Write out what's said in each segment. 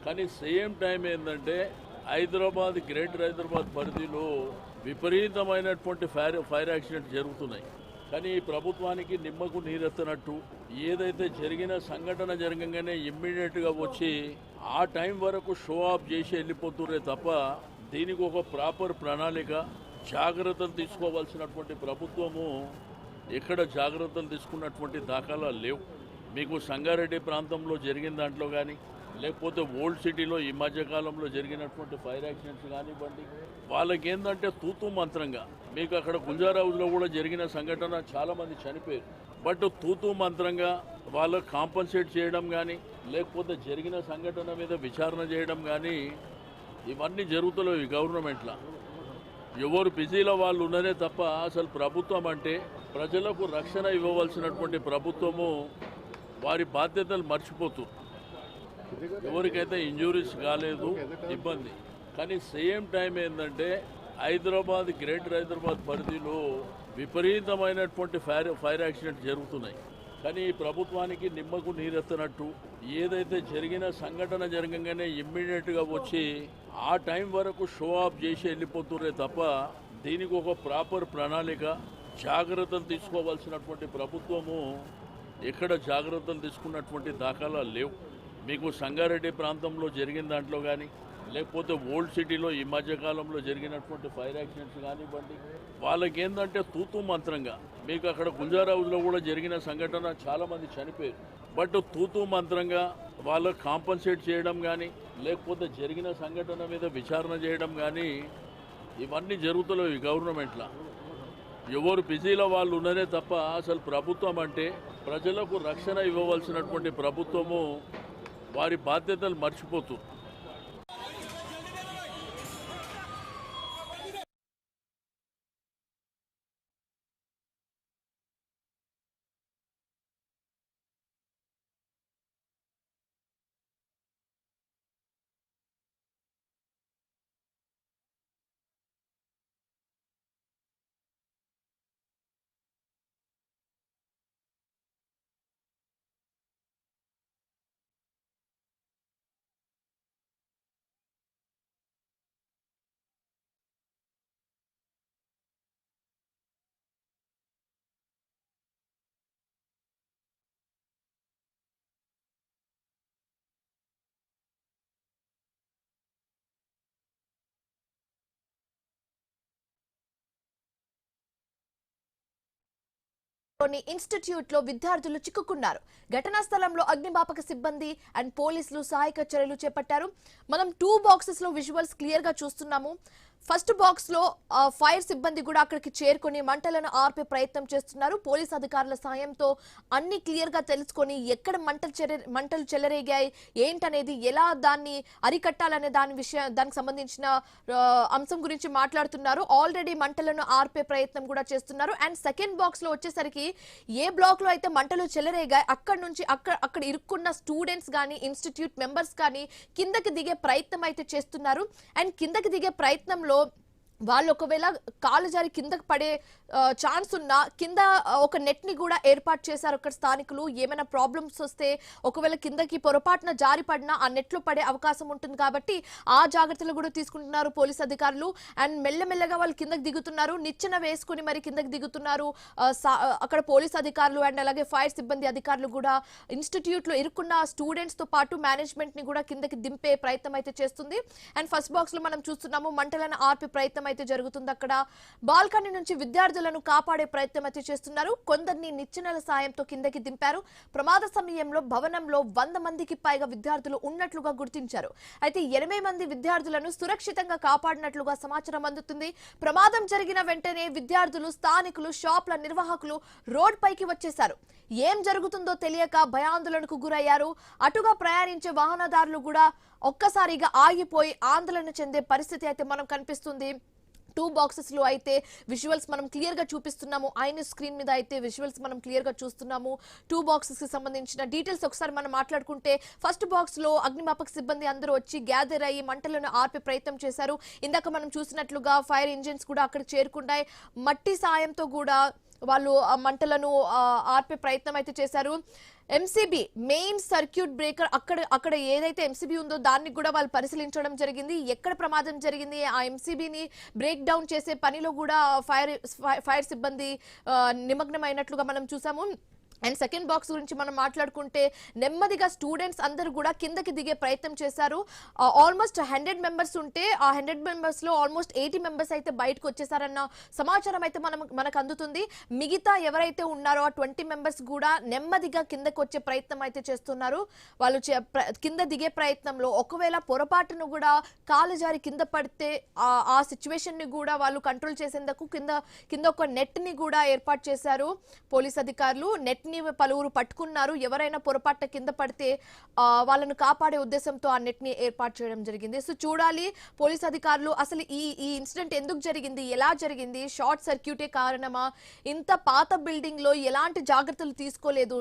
కానీ same time ఏంటంటే Hyderabad greater Hyderabad పరిధిలో విపరీతమైనటువంటి ఫైర్ యాక్సిడెంట్ జరుగుతున్నాయి. కానీ ఈ ప్రభుత్వానికి నిమ్మకు నీరెత్తనట్టు ఏదైతే జరిగిన సంఘటన జరగంగానే ఇమ్మీడియట్గా వచ్చి ఆ టైం వరకు షో ఆఫ్ చేసి వెళ్ళిపోతుర్రే తప్ప దీనికి ఒక ప్రాపర్ ప్రణాళిక జాగ్రత్తలు తీసుకోవాల్సినటువంటి ప్రభుత్వము ఎక్కడ జాగ్రత్తలు తీసుకున్నటువంటి దాఖలాలు లేవు. మీకు సంగారెడ్డి ప్రాంతంలో జరిగిన దాంట్లో కానీ లేకపోతే ఓల్డ్ సిటీలో ఈ మధ్యకాలంలో జరిగినటువంటి ఫైర్ యాక్సిడెంట్స్ కానివ్వండి, వాళ్ళకి ఏంటంటే తూతూ మంత్రంగా మీకు అక్కడ గుంజారావులో కూడా జరిగిన సంఘటన చాలామంది చనిపోయారు. బట్ తూతూ మంత్రంగా వాళ్ళకు కాంపన్సేట్ చేయడం కానీ లేకపోతే జరిగిన సంఘటన మీద విచారణ చేయడం కానీ ఇవన్నీ జరుగుతలేవు ఈ గవర్నమెంట్లో. ఎవరు బిజీలో వాళ్ళు ఉన్నదే తప్ప అసలు ప్రభుత్వం అంటే ప్రజలకు రక్షణ ఇవ్వవలసినటువంటి ప్రభుత్వము వారి బాధ్యతలు మర్చిపోతుంది. ఎవరికైతే ఇంజూరీస్ కాలేదు ఇబ్బంది. కానీ సేమ్ టైం ఏంటంటే హైదరాబాద్ గ్రేటర్ హైదరాబాద్ పరిధిలో విపరీతమైనటువంటి ఫైర్ యాక్సిడెంట్ జరుగుతున్నాయి. కానీ ఈ ప్రభుత్వానికి నిమ్మకు నీరెత్తనట్టు ఏదైతే జరిగిన సంఘటన జరగంగానే ఇమ్మీడియట్గా వచ్చి ఆ టైం వరకు షో ఆఫ్ చేసి వెళ్ళిపోతుర్రే తప్ప దీనికి ఒక ప్రాపర్ ప్రణాళిక జాగ్రత్తలు తీసుకోవాల్సినటువంటి ప్రభుత్వము ఎక్కడ జాగ్రత్తలు తీసుకున్నటువంటి దాఖలాలు లేవు. మీకు సంగారెడ్డి ప్రాంతంలో జరిగిన దాంట్లో కానీ లేకపోతే ఓల్డ్ సిటీలో ఈ మధ్యకాలంలో జరిగినటువంటి ఫైర్ యాక్సిడెంట్స్ కానివ్వండి, వాళ్ళకి ఏంటంటే తూతూ మంత్రంగా మీకు అక్కడ గుంజారావులో కూడా జరిగిన సంఘటన చాలామంది చనిపోయారు. బట్ తూతూ మంత్రంగా వాళ్ళకు కాంపన్సేట్ చేయడం కానీ లేకపోతే జరిగిన సంఘటన మీద విచారణ చేయడం కానీ ఇవన్నీ జరుగుతలేవు ఈ గవర్నమెంట్లో. ఎవరు బిజీలో వాళ్ళు ఉన్నదే తప్ప అసలు ప్రభుత్వం అంటే ప్రజలకు రక్షణ ఇవ్వవలసినటువంటి ప్రభుత్వము వారి బాధ్యతలు మర్చిపోతుంది. ఇన్స్టిట్యూట్ లో విద్యార్థులు చిక్కుకున్నారు. ఘటనా స్థలంలో అగ్నిమాపక సిబ్బంది అండ్ పోలీసులు సహాయక చర్యలు చేపట్టారు. మనం 2 బాక్సెస్ లో విజువల్స్ క్లియర్ గా చూస్తున్నాము. ఫస్ట్ బాక్స్ లో ఫైర్ సిబ్బంది కూడా అక్కడికి చేరుకొని మంటలను ఆర్పే ప్రయత్నం చేస్తున్నారు. పోలీస్ అధికారుల సాయంతో అన్ని క్లియర్ గా తెలుసుకొని ఎక్కడ మంటలు చెలరేగాయి ఏంటనేది, ఎలా దాన్ని అరికట్టాలనే దానికి సంబంధించిన అంశం గురించి మాట్లాడుతున్నారు. ఆల్రెడీ మంటలను ఆర్పే ప్రయత్నం కూడా చేస్తున్నారు. అండ్ సెకండ్ బాక్స్ లో వచ్చేసరికి ఏ బ్లాక్ లో అయితే మంటలు చెలరేగాయి అక్కడ నుంచి అక్కడ ఇరుక్కున్న స్టూడెంట్స్ కానీ ఇన్స్టిట్యూట్ మెంబర్స్ కానీ కిందకి దిగే ప్రయత్నం అయితే చేస్తున్నారు. అండ్ కిందకి దిగే ప్రయత్నంలో వాళ్ళు ఒకవేళ కాలు జారి కిందకి పడే ఛాన్స్ ఉన్నా కింద ఒక నెట్ ని కూడా ఏర్పాటు చేశారు అక్కడ స్థానికులు. ఏమైనా ప్రాబ్లమ్స్ వస్తే ఒకవేళ కిందకి పొరపాటున జారి పడినా ఆ నెట్ లో పడే అవకాశం ఉంటుంది కాబట్టి ఆ జాగ్రత్తలు కూడా తీసుకుంటున్నారు పోలీస్ అధికారులు. అండ్ మెల్లమెల్లగా వాళ్ళు కిందకి దిగుతున్నారు, నిచ్చెన వేసుకుని మరి కిందకి దిగుతున్నారు అక్కడ పోలీస్ అధికారులు. అండ్ అలాగే ఫైర్ సిబ్బంది అధికారులు కూడా ఇన్స్టిట్యూట్ లో ఇరుక్కున్న స్టూడెంట్స్ తో పాటు మేనేజ్మెంట్ ని కూడా కిందకి దింపే ప్రయత్నం అయితే చేస్తుంది. అండ్ ఫస్ట్ బాక్స్ లో మనం చూస్తున్నాము మంటలను ఆర్పే ప్రయత్నం అయితే జరుగుతుంది. అక్కడ బాల్కనీ నుంచి విద్యార్థులను కాపాడే ప్రయత్నం అయితే చేస్తున్నారు. కొందరిని నిచ్చెనల సాయంతో కిందకి దింపారు. ప్రమాద సమయంలో భవనంలో 100 మందికి పైగా విద్యార్థులు ఉన్నట్లుగా గుర్తించారు. అయితే 80 మంది విద్యార్థులను సురక్షితంగా కాపాడినట్లుగా సమాచారం అందుతుంది. ప్రమాదం జరిగిన వెంటనే విద్యార్థులు, స్థానికులు, షాప్ల నిర్వాహకులు రోడ్ పైకి వచ్చేశారు. ఏం జరుగుతుందో తెలియక భయాందోళనకు గురయ్యారు. అటుగా ప్రయాణించే వాహనదారులు కూడా ఒక్కసారిగా ఆగిపోయి ఆందోళన చెందే పరిస్థితి అయితే మనం కనిపిస్తుంది. 2 బాక్సెస్ లో అయితే విజువల్స్ మనం క్లియర్ గా చూపిస్తున్నాము. ఐన్యూస్ స్క్రీన్ మీద అయితే విజువల్స్ మనం క్లియర్ గా చూస్తున్నాము. 2 బాక్సెస్ కి సంబంధించిన డీటెయిల్స్ ఒకసారి మనం మాట్లాడుకుంటే, ఫస్ట్ బాక్స్ లో అగ్నిమాపక సిబ్బంది అందరూ వచ్చి గ్యాదర్ అయ్యి మంటలను ఆర్పే ప్రయత్నం చేశారు. ఇందాక మనం చూసినట్లుగా ఫైర్ ఇంజిన్స్ కూడా అక్కడ చేరుకున్నాయి. మట్టి సాయంతో కూడా వాళ్ళు ఆ మంటలను ఆర్పే ప్రయత్నం అయితే చేశారు. ఎంసీబీ మెయిన్ సర్క్యూట్ బ్రేకర్ అక్కడ ఏదైతే ఎంసీబీ ఉందో దాన్ని కూడా వాళ్ళు పరిశీలించడం జరిగింది. ఎక్కడ ప్రమాదం జరిగింది, ఆ ఎంసీబీని బ్రేక్ డౌన్ చేసే పనిలో కూడా ఫైర్ సిబ్బంది నిమగ్నమైనట్లుగా మనం చూసాము. అండ్ సెకండ్ బాక్స్ గురించి మనం మాట్లాడుకుంటే నెమ్మదిగా స్టూడెంట్స్ అందరూ కూడా కిందకి దిగే ప్రయత్నం చేశారు. ఆల్మోస్ట్ 100 మెంబర్స్ ఉంటే ఆ 100 మెంబర్స్ లో ఆల్మోస్ట్ 80 మెంబర్స్ అయితే బయటకు వచ్చేసారన్న సమాచారం అయితే మనకు అందుతుంది. మిగతా ఎవరైతే ఉన్నారో ఆ 20 మెంబర్స్ కూడా నెమ్మదిగా కిందకు వచ్చే ప్రయత్నం అయితే చేస్తున్నారు. వాళ్ళు కింద దిగే ప్రయత్నంలో ఒకవేళ పొరపాటును కూడా కాలు జారి కింద పడితే ఆ సిచ్యువేషన్ ని కూడా వాళ్ళు కంట్రోల్ చేసేందుకు కింద ఒక నెట్ ని కూడా ఏర్పాటు చేశారు పోలీస్ అధికారులు. నెట్ పలువురు పట్టుకున్నారు. ఎవరైనా పొరపాటున కింద పడితే వాళ్ళను కాపాడే ఉద్దేశంతో ఆ నెట్ ని ఏర్పాటు చేయడం జరిగింది. సో చూడాలి పోలీస్ అధికారులు అసలు ఈ ఇన్సిడెంట్ ఎందుకు జరిగింది, ఎలా జరిగింది, షార్ట్ సర్క్యూటే కారణమా, ఇంత పాత బిల్డింగ్ లో ఎలాంటి జాగ్రత్తలు తీసుకోలేదు,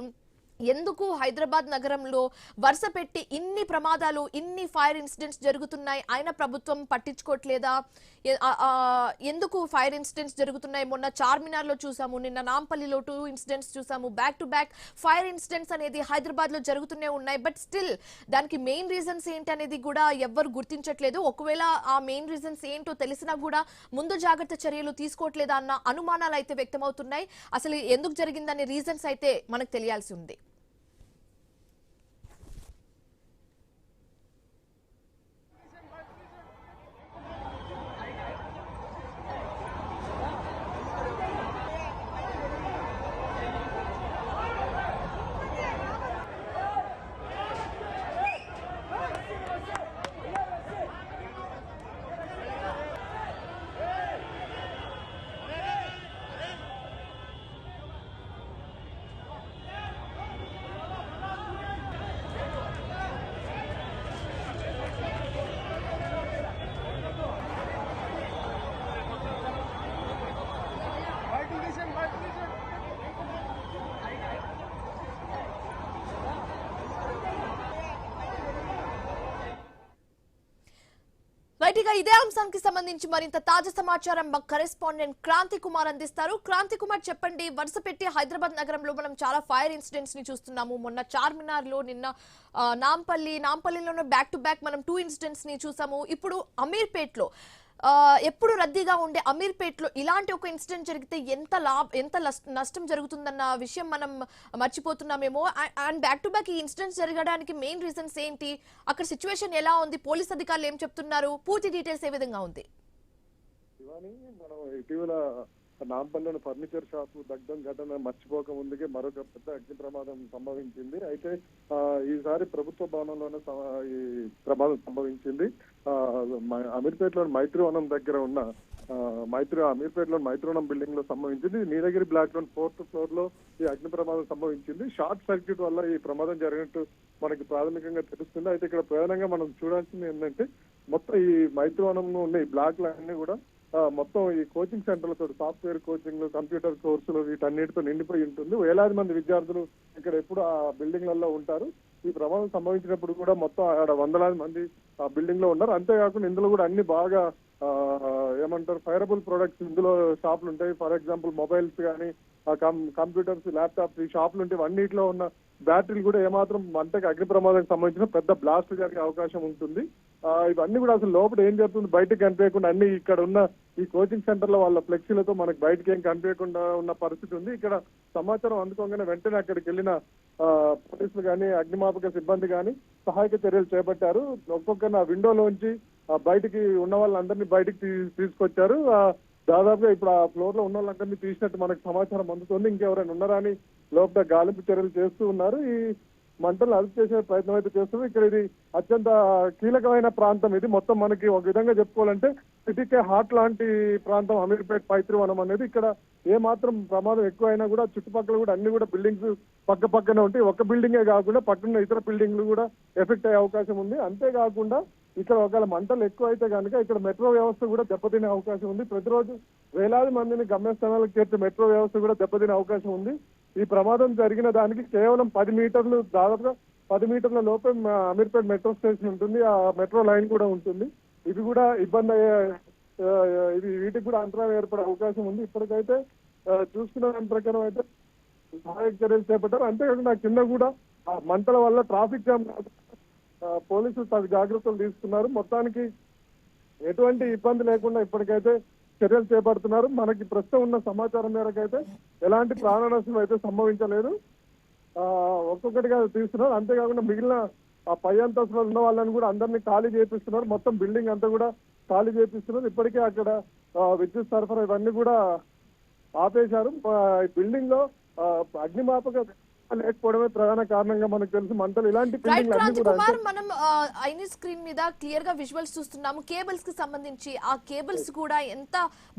ఎందుకు హైదరాబాద్ నగరంలో వరుస పెట్టి ఇన్ని ప్రమాదాలు ఇన్ని ఫైర్ ఇన్సిడెంట్స్ జరుగుతున్నాయి అయినా ప్రభుత్వం పట్టించుకోవట్లేదా, ఎందుకు ఫైర్ ఇన్సిడెంట్స్ జరుగుతున్నాయి, మొన్న చార్మినార్ లో చూసాము, నిన్న నాంపల్లిలో 2 ఇన్సిడెంట్స్ చూసాము, back to back fire incidents అనేది హైదరాబాద్ లో జరుగుతూనే ఉన్నాయి. బట్ స్టిల్ దానికి మెయిన్ రీజన్స్ ఏంటి అనేది కూడా ఎవ్వరు గుర్తించట్లేదు. ఒకవేళ ఆ మెయిన్ రీజన్స్ ఏంటో తెలిసినా కూడా ముందు జాగ్రత్త చర్యలు తీసుకోవట్లేదా అన్న అనుమానాలు అయితే వ్యక్తమవుతున్నాయి. అసలు ఎందుకు జరిగిందనే రీజన్స్ అయితే మనకు తెలియాల్సి ఉంది. రైట్, ఇక ఇదే అంశానికి సంబంధించి మరింత తాజా సమాచారం మా కరెస్పాండెంట్ క్రాంతి కుమార్ అందిస్తారు. క్రాంతి కుమార్, చెప్పండి. వరుస పెట్టి హైదరాబాద్ నగరంలో మనం చాలా ఫైర్ ఇన్సిడెంట్స్ ని చూస్తున్నాము. మొన్న చార్మినార్ లో, నిన్న నాంపల్లిలోనే బ్యాక్ టు బ్యాక్ మనం 2 ఇన్సిడెంట్స్ ని చూసాము. ఇప్పుడు అమీర్పేట్ లో ఎప్పుడు రద్దీగా ఉండే అమీర్పేట్ లో ఇలాంటి ఒక ఇన్సిడెంట్ జరిగితే ఎంత నష్టం జరుగుతుందన్న విషయం మనం మర్చిపోతున్నామేమో. అండ్ బ్యాక్ టు బ్యాక్ ఈ ఇన్సిడెంట్స్ జరగడానికి మెయిన్ రీజన్స్ ఏంటి, అక్కడ సిచ్యువేషన్ ఎలా ఉంది, పోలీస్ అధికారులు ఏం చెప్తున్నారు, పూర్తి డీటెయిల్స్ ఏ విధంగా ఉంది? మనం ఇటీవల నాంపల్లిలోని ఫర్నిచర్ షాపు దగ్ధం ఘటన మర్చిపోక ముందుకే మరొక పెద్ద అగ్ని ప్రమాదం సంభవించింది. అయితే ఈసారి ప్రభుత్వ భవనంలోనే ఈ ప్రమాదం సంభవించింది. అమీర్పేటలోని మైత్రివనం దగ్గర ఉన్న అమీర్పేటలోని మైత్రివనం బిల్డింగ్ లో సంభవించింది. నీలగిరి బ్లాక్ లోని 4th ఫ్లోర్ లో ఈ అగ్ని ప్రమాదం సంభవించింది. షార్ట్ సర్క్యూట్ వల్ల ఈ ప్రమాదం జరిగినట్టు మనకి ప్రాథమికంగా తెలుస్తుంది. అయితే ఇక్కడ ప్రధానంగా మనం చూడాల్సింది ఏంటంటే, మొత్తం ఈ మైత్రివనంలో ఉన్న ఈ బ్లాక్లన్నీ కూడా మొత్తం ఈ కోచింగ్ సెంటర్లతో, సాఫ్ట్వేర్ కోచింగ్, కంప్యూటర్ కోర్సులు, వీటన్నిటితో నిండిపోయి ఉంటుంది. వేలాది మంది విద్యార్థులు ఇక్కడ ఎప్పుడు ఆ బిల్డింగ్లలో ఉంటారు. ఈ ప్రమాదం సంభవించినప్పుడు కూడా మొత్తం అక్కడ వందలాది మంది ఆ బిల్డింగ్ లో ఉన్నారు. అంతేకాకుండా ఇందులో కూడా అన్ని బాగా ఫైరబుల్ ప్రొడక్ట్స్ ఇందులో షాపులు ఉంటాయి. ఫర్ ఎగ్జాంపుల్ మొబైల్స్ కానీ, కంప్యూటర్స్, ల్యాప్టాప్స్, ఈ షాపులు ఉంటాయి. అన్నిటిలో ఉన్న బ్యాటరీలు కూడా ఏమాత్రం మంటకి అగ్ని ప్రమాదానికి సంబంధించిన పెద్ద బ్లాస్ట్ జరిగే అవకాశం ఉంటుంది. ఇవన్నీ కూడా అసలు లోపల ఏం జరుగుతుంది బయటకు కనిపించకుండా అన్ని ఇక్కడ ఉన్న ఈ కోచింగ్ సెంటర్ లో వాళ్ళ ఫ్లెక్సీలతో మనకు బయటకి ఏం కనిపించకుండా ఉన్న పరిస్థితి ఉంది. ఇక్కడ సమాచారం అందుకోగానే వెంటనే అక్కడికి వెళ్ళిన పోలీసులు కానీ, అగ్నిమాపక సిబ్బంది కానీ సహాయక చర్యలు చేపట్టారు. ఒక్కొక్కరిని ఆ విండోలోంచి బయటికి ఉన్న వాళ్ళందరినీ బయటికి తీసుకొచ్చారు. దాదాపుగా ఇప్పుడు ఆ ఫ్లోర్ లో ఉన్న వాళ్ళందరినీ తీసినట్టు మనకు సమాచారం అందుతుంది. ఇంకెవరైనా ఉన్నారా అని లోపల గాలింపు చర్యలు చేస్తూ ఉన్నారు. ఈ మంటలు అదుపు చేసే ప్రయత్నం అయితే చేస్తున్నారు. ఇక్కడ ఇది అత్యంత కీలకమైన ప్రాంతం. ఇది మొత్తం మనకి ఒక విధంగా చెప్పుకోవాలంటే సిటీకే హార్ట్ లాంటి ప్రాంతం అమీర్పేట్ మైత్రివనం అనేది. ఇక్కడ ఏ మాత్రం ప్రమాదం ఎక్కువ అయినా కూడా చుట్టుపక్కల కూడా అన్ని కూడా బిల్డింగ్స్ పక్క పక్కనే ఉంటాయి. ఒక బిల్డింగే కాకుండా పక్కన ఇతర బిల్డింగ్లు కూడా ఎఫెక్ట్ అయ్యే అవకాశం ఉంది. అంతేకాకుండా ఇక్కడ ఒకవేళ మంటలు ఎక్కువ అయితే కనుక ఇక్కడ మెట్రో వ్యవస్థ కూడా దెబ్బతినే అవకాశం ఉంది. ప్రతిరోజు వేలాది మందిని గమ్యస్థానాలకు చేర్చే మెట్రో వ్యవస్థ కూడా దెబ్బతినే అవకాశం ఉంది. ఈ ప్రమాదం జరిగిన దానికి కేవలం 10 మీటర్లు, దాదాపుగా 10 మీటర్ల లోపే అమీర్పేట్ మెట్రో స్టేషన్ ఉంటుంది. ఆ మెట్రో లైన్ కూడా ఉంటుంది. ఇది కూడా ఇబ్బంది అయ్యే వీటికి కూడా అంతరాయం ఏర్పడే అవకాశం ఉంది. ఇప్పటికైతే చూసుకున్న దాని ప్రకారం అయితే సహాయక చర్యలు చేపట్టారు. అంతేకాకుండా కింద కూడా ఆ మంటల వల్ల ట్రాఫిక్ జామ్ పోలీసులు తగు జాగ్రత్తలు తీసుకున్నారు. మొత్తానికి ఎటువంటి ఇబ్బంది లేకుండా ఇప్పటికైతే చర్యలు చేపడుతున్నారు. మనకి ప్రస్తుతం ఉన్న సమాచారం మేరకు అయితే ఎలాంటి ప్రాణ నష్టం అయితే సంభవించలేదు. ఒక్కొక్కటిగా తీస్తున్నారు. అంతేకాకుండా మిగిలిన ఆ పై అంతస్తులో ఉన్న వాళ్ళని కూడా అందరినీ ఖాళీ చేపిస్తున్నారు. మొత్తం బిల్డింగ్ అంతా కూడా ఖాళీ చేపిస్తున్నారు. ఇప్పటికే అక్కడ విద్యుత్ సరఫరా ఇవన్నీ కూడా ఆపేశారు. బిల్డింగ్ లో అగ్నిమాపక లేకపోవడమే ప్రధాన కారణంగా మనకు తెలుసు. మంటలు ఇలాంటి రైట్ క్రాంతి కుమార్, మనం ఐనీ స్క్రీన్ మీద క్లియర్ గా విజువల్స్ చూస్తున్నాము. కేబుల్స్ కి సంబంధించి ఆ కేబుల్స్ కూడా ఎంత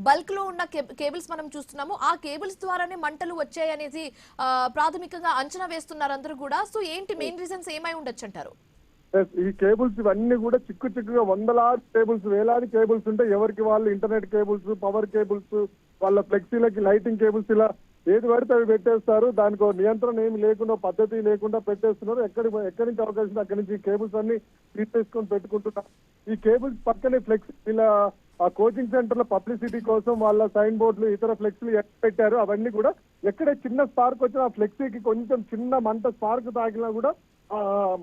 బల్క్ లో ఉన్న కేబుల్స్ మనం చూస్తున్నాము. ఆ కేబుల్స్ ద్వారానే మంటలు వచ్చాయి అనేది ప్రాథమికంగా అంచనా వేస్తున్నారు అందరూ కూడా. సో ఏంటి మెయిన్ రీజన్స్ ఏమై ఉండొచ్చు అంటారు? ఈ కేబుల్స్ ఇవన్నీ కూడా చిక్కుగా వందలాది కేబుల్స్, వేలాది కేబుల్స్ ఉంటాయి. ఎవరికి వాళ్ళు ఇంటర్నెట్ కేబుల్స్, పవర్ కేబుల్స్, వాళ్ళ ఫ్లెక్సీలకి లైటింగ్ కేబుల్స్, ఇలా ఏది పడితే అవి పెట్టేస్తారు. దానికి నియంత్రణ ఏమి లేకుండా, పద్ధతి లేకుండా పెట్టేస్తున్నారు. ఎక్కడి నుంచి అవకాశం అక్కడి నుంచి కేబుల్స్ అన్ని తీసేసుకొని పెట్టుకుంటున్నారు. ఈ కేబుల్స్ పక్కనే ఫ్లెక్సీ, ఇలా ఆ కోచింగ్ సెంటర్ లో పబ్లిసిటీ కోసం వాళ్ళ సైన్ బోర్డులు, ఇతర ఫ్లెక్సీలు పెట్టారు. అవన్నీ కూడా ఎక్కడే చిన్న స్పార్క్ వచ్చినా ఆ ఫ్లెక్సీకి కొంచెం చిన్న మంట స్పార్క్ తాకినా కూడా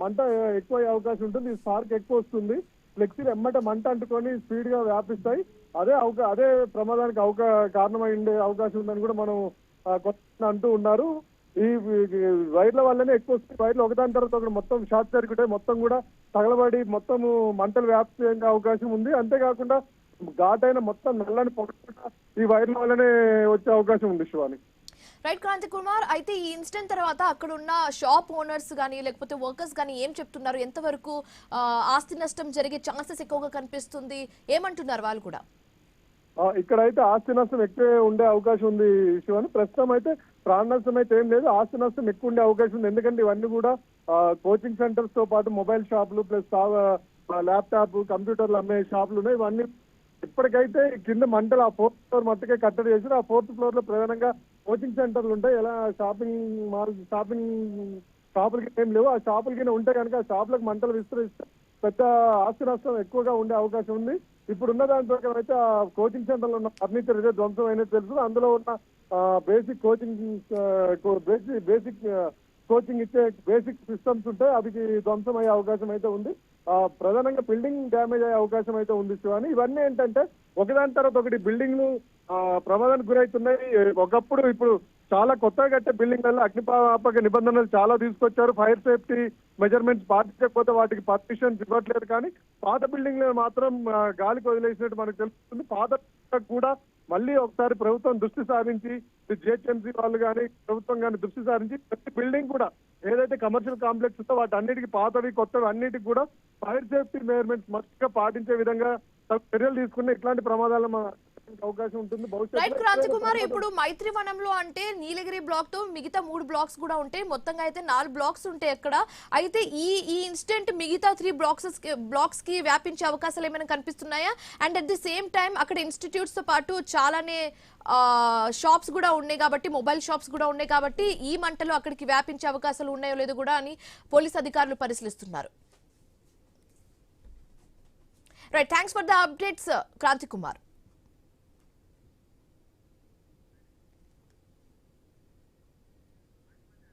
మంట ఎక్కువ అయ్యే అవకాశం ఉంటుంది. ఈ స్పార్క్ ఎక్కువ వస్తుంది. ఫ్లెక్సీలు ఎమ్మట మంట అంటుకొని స్పీడ్ గా వ్యాపిస్తాయి. అదే ప్రమాదానికి కారణమైండే అవకాశం ఉందని కూడా మనం అంటూ ఉన్నారు. ఈ వైర్ల వల్లనే ఎక్కువ వైర్లు ఒకదాని తర్వాత ఒకటి మొత్తం షార్ట్ సర్క్యూట్ అయి మొత్తం కూడా తగలబడి మొత్తం మంటలు వ్యాప్తి అవకాశం ఉంది. అంతేకాకుండా ఘాటైన మొత్తం నల్లని పొగ ఈ వైర్ల వల్లనే వచ్చే అవకాశం ఉంది. శివాని. రైట్ క్రాంతి కుమార్, అయితే ఈ ఇన్సిడెంట్ తర్వాత అక్కడ ఉన్న షాప్ ఓనర్స్ కానీ లేకపోతే వర్కర్స్ కానీ ఏం చెప్తున్నారు? ఎంతవరకు ఆస్తి నష్టం జరిగే ఛాన్సెస్ ఎక్కువగా కనిపిస్తుంది? ఏమంటున్నారు వాళ్ళు కూడా? ఇక్కడైతే ఆస్తి నష్టం ఎక్కువ ఉండే అవకాశం ఉంది శివాని. ప్రస్తుతం అయితే ప్రాణ నష్టం అయితే ఏం లేదు. ఆస్తి నష్టం ఎక్కువ ఉండే అవకాశం ఉంది. ఎందుకంటే ఇవన్నీ కూడా కోచింగ్ సెంటర్స్ తో పాటు మొబైల్ షాపులు, ప్లస్ ల్యాప్టాప్, కంప్యూటర్లు అమ్మే షాపులు ఉన్నాయి. ఇవన్నీ ఇప్పటికైతే కింద మంటలు ఆ 4th ఫ్లోర్ మట్టుకే కట్టడి చేశారు. ఆ 4th ఫ్లోర్ లో ప్రధానంగా కోచింగ్ సెంటర్లు ఉంటాయి. ఎలా షాపులకి ఏం లేవు. ఆ షాపులకి ఉంటే కనుక ఆ షాపులకు మంటలు విస్తరిస్తే పెద్ద ఆస్తి నష్టం ఎక్కువగా ఉండే అవకాశం ఉంది. ఇప్పుడున్న దాని ప్రకారం అయితే ఆ కోచింగ్ సెంటర్ లో ఉన్న ఫర్నిచర్ అయితే ధ్వంసం అయినది తెలుసు. అందులో ఉన్న బేసిక్ కోచింగ్ ఇచ్చే బేసిక్ సిస్టమ్స్ ఉంటాయి, అవి ధ్వంసం అయ్యే అవకాశం అయితే ఉంది. ప్రధానంగా బిల్డింగ్ డ్యామేజ్ అయ్యే అవకాశం అయితే ఉంది శివాని. ఇవన్నీ ఏంటంటే ఒకదాని తర్వాత ఒకటి బిల్డింగ్లు ప్రమాదానికి గురవుతున్నాయి. ఒకప్పుడు ఇప్పుడు చాలా కొత్తగా కట్టే బిల్డింగ్లలో అగ్నిమాపక నిబంధనలు చాలా తీసుకొచ్చారు. ఫైర్ సేఫ్టీ మెజర్మెంట్స్ పాటించకపోతే వాటికి పర్మిషన్స్ ఇవ్వట్లేదు. కానీ పాత బిల్డింగ్ మాత్రం గాలికి వదిలేసినట్టు మనకు తెలుస్తుంది. పాత కూడా మళ్ళీ ఒకసారి ప్రభుత్వం దృష్టి సారించి, జిహెచ్ఎంసీ వాళ్ళు కానీ ప్రభుత్వం కానీ దృష్టి సారించి ప్రతి బిల్డింగ్ కూడా ఏదైతే కమర్షియల్ కాంప్లెక్స్ ఉందో వాటి అన్నిటికీ పాతవి కొత్తవి అన్నిటికీ కూడా ఫైర్ సేఫ్టీ మెజర్మెంట్స్ మస్తుగా పాటించే విధంగా చర్యలు తీసుకున్న ఇట్లాంటి ప్రమాదాల అవకాశం ఉంటుంది. రైట్ క్రాంతి కుమార్, ఇప్పుడు మైత్రివనంలో అంటే నీలగిరి బ్లాక్ తో మిగతా 3 బ్లాక్స్ కూడా ఉంటాయి. మొత్తంగా అయితే 4 బ్లాక్స్ ఉంటాయి అక్కడ. అయితే ఈ ఇన్సిడెంట్ మిగతా 3 బ్లాక్స్ కి వ్యాపించే అవకాశాలు ఏమైనా కనిపిస్తున్నాయా? And at the same time అక్కడ ఇన్స్టిట్యూట్స్ తో పాటు చాలానే షాప్స్ కూడా ఉన్నాయి కాబట్టి, మొబైల్ షాప్స్ కూడా ఉన్నాయి కాబట్టి ఈ మంటలు అక్కడికి వ్యాపించే అవకాశాలు ఉన్నాయో లేదో కూడా అని పోలీస్ అధికారులు పరిశీలిస్తున్నారు. Right, thanks for the updates Kranti Kumar.